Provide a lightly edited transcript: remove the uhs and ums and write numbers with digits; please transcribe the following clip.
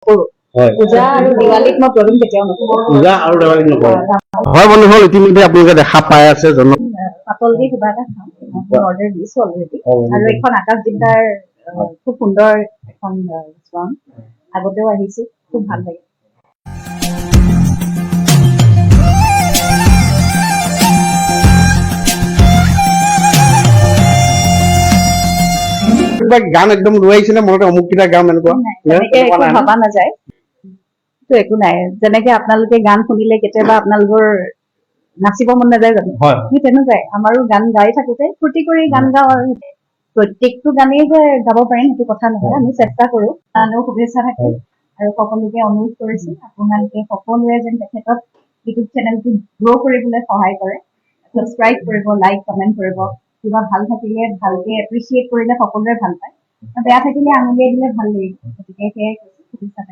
কৰো পূজা আৰু দিৱালীত মই প্ৰগ্ৰেম কেতিয়াও নকৰো পূজা আৰু দেৱালীত নকৰে হয় বন্ধুসকল ইতিমধ্যে আপোনালোকে দেখা পাই আছে পাতল দি কিবা এটা খাম অৰ্ডাৰ দিছো অলৰেডি আৰু এখন আকাশদ্বীপৰ খুব সুন্দৰ এখন ৰেষ্টুৰেণ্ট আগতেও আহিছো খুব ভাল লাগে গান একদম ৰৈছে নে মনতে অমুক কেইটা গান এনেকুৱা ভবা নাযায় একো নাই যেনেকে আপোনালোকে গান শুনিলে কেতিয়াবা আপোনালোকৰ নাচিব মন নাযায় জানো সেই তেনেকুৱাই আমাৰো গান গাই থাকোতে ফূৰ্তি কৰি গান গাওঁ আৰু প্ৰত্যেকটো গানেই যে গাব পাৰিম সেইটো কথা নহয় আমি চেষ্টা কৰো গানৰ শুভেচ্ছা থাকে আৰু সকলোকে অনুৰোধ কৰিছো আপোনালোকে সকলোৱে যেন তেখেতক ইউটিউব চেনেলটো গ্ৰ' কৰিবলৈ সহায় কৰে ছাবস্ক্ৰাইব কৰিব লাইক কমেণ্ট কৰিব কিবা ভাল থাকিলে ভালকে এপ্ৰিচিয়েট কৰিলে সকলোৱে ভাল পায় বেয়া থাকিলে আঙুলিয়াই দিলে ভাল লাগিব গতিকে সেয়াই কৈছো শুভেচ্ছা